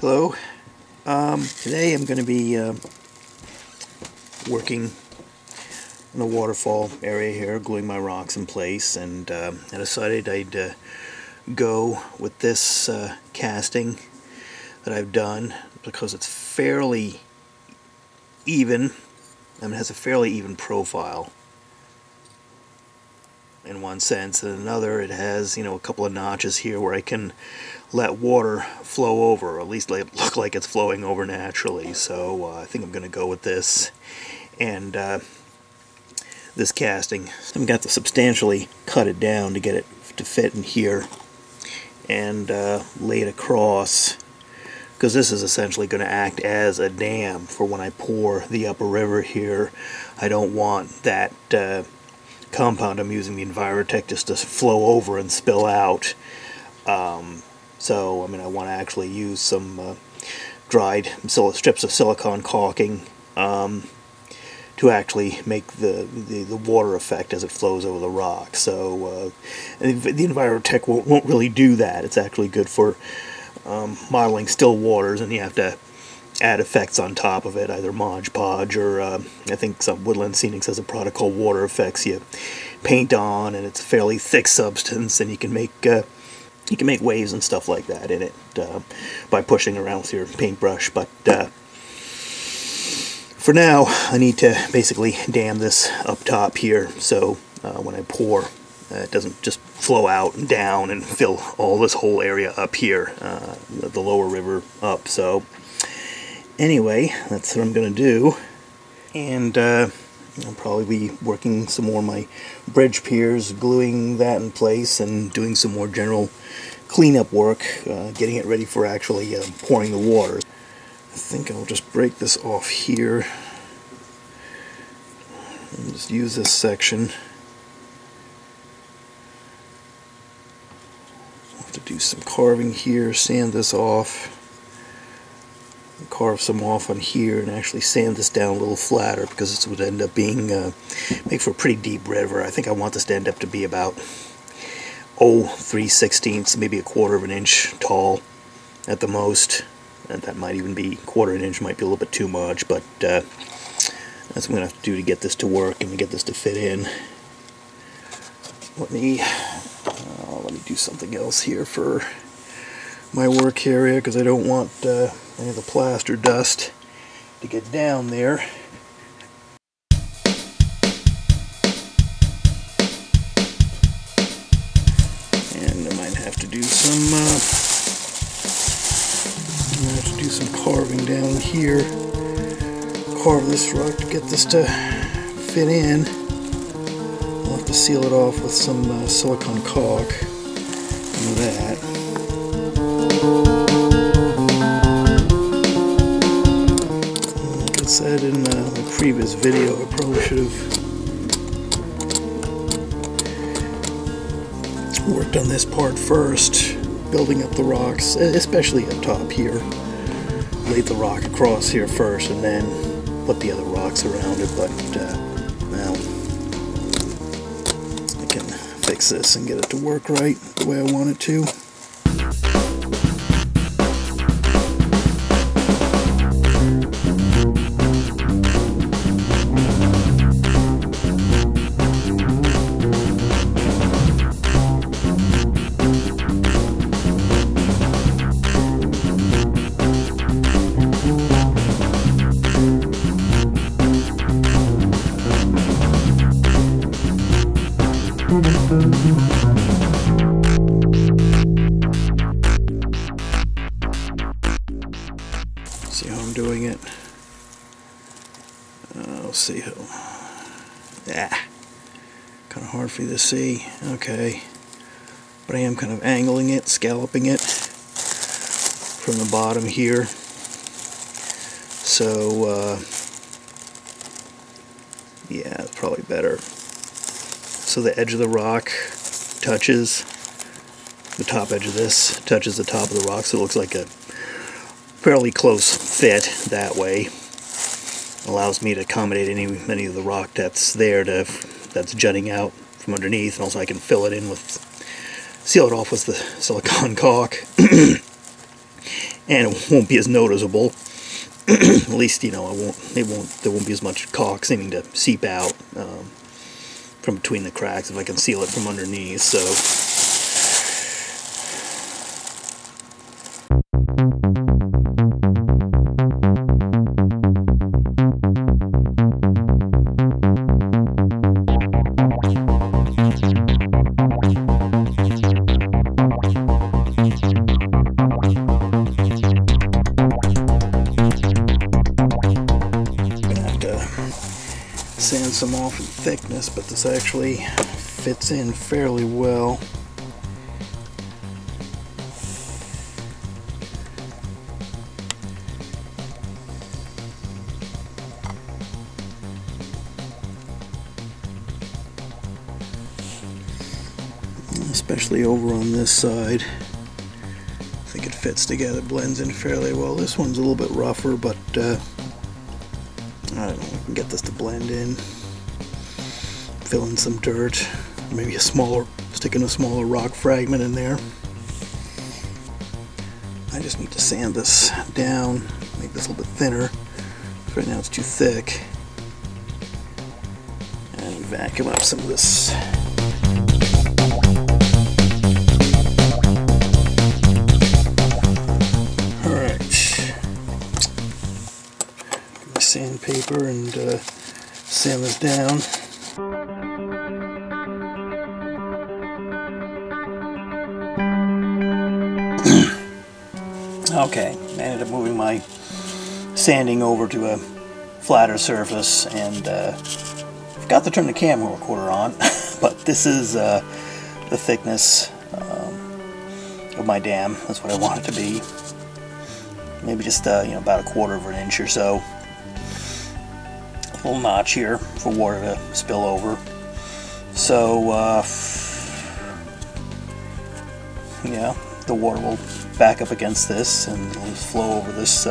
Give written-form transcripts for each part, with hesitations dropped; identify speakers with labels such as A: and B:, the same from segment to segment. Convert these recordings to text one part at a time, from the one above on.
A: Hello. Today I'm going to be working in the waterfall area here, gluing my rocks in place, and I decided I'd go with this casting that I've done because it's fairly even. I mean, it has a fairly even profile in one sense, and another it has, a couple of notches here where I can let water flow over, or at least let it look like it's flowing over naturally. So I think I'm going to go with this and this casting. I've got to substantially cut it down to get it to fit in here and lay it across, because this is essentially going to act as a dam for when I pour the upper river here. I don't want that compound I'm using, the Envirotech, just to flow over and spill out. So, I want to actually use some dried strips of silicone caulking to actually make the water effect as it flows over the rock. So, the Envirotech won't really do that. It's actually good for modeling still waters, and you have to add effects on top of it, either Mod Podge or I think some Woodland Scenics has a product called Water Effects. You paint on, and it's a fairly thick substance, and you can make waves and stuff like that in it by pushing around with your paintbrush. But for now, I need to basically dam this up top here, so when I pour, it doesn't just flow out and down and fill all this whole area up here, the lower river up. So anyway, that's what I'm going to do, and I'll probably be working some more of my bridge piers, gluing that in place, and doing some more general cleanup work, getting it ready for actually pouring the water. I think I'll just break this off here and just use this section. I'll have to do some carving here, sand this off, carve some off on here, and actually sand this down a little flatter, because this would end up being make for a pretty deep river. I think I want this to end up to be about 3/16, maybe a quarter of an inch tall at the most, and that might even be quarter of an inch, might be a little bit too much, but that's what I'm going to have to do to get this to work and to get this to fit in. Let me do something else here for my work area, because I don't want any of the plaster dust to get down there. And I might have to do some carving down here. Carve this rock to get this to fit in. I'll have to seal it off with some silicone caulk and that. Like I said in the previous video, I probably should have worked on this part first, building up the rocks, especially up top here. Laid the rock across here first, and then put the other rocks around it. But well, I can fix this and get it to work right the way I want it to. See how I'm doing it? Let's see how. Kind of hard for you to see. Okay. But I am kind of angling it, scalloping it from the bottom here. So, yeah, it's probably better. So the edge of the rock touches, the top edge of this touches the top of the rock, so it looks like a fairly close fit that way. Allows me to accommodate any of the rock that's there that's jutting out from underneath, and also I can fill it in with, seal it off with the silicone caulk. and it won't be as noticeable. At least, you know, there won't be as much caulk seeming to seep out from between the cracks if I can seal it from underneath. So sand some off in thickness, but this actually fits in fairly well. Especially over on this side. I think it fits together, blends in fairly well. This one's a little bit rougher, but I don't know, I can get this to blend in. Fill in some dirt, maybe stick in a smaller rock fragment in there. I just need to sand this down, make this a little bit thinner. Right now it's too thick. And vacuum up some of this. Sandpaper and sand this down. Okay, I ended up moving my sanding over to a flatter surface, and forgot to turn the camera recorder on. But this is the thickness of my dam. That's what I want it to be. Maybe just you know, about 1/4 of an inch or so. Little notch here for water to spill over. So yeah, the water will back up against this and it'll just flow over this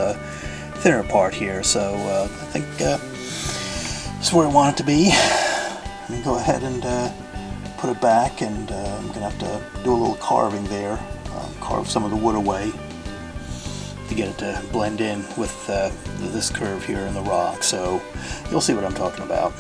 A: thinner part here. So I think this is where I want it to be. I'm gonna go ahead and put it back, and I'm gonna have to do a little carving there, carve some of the wood away to get it to blend in with this curve here in the rock. So you'll see what I'm talking about.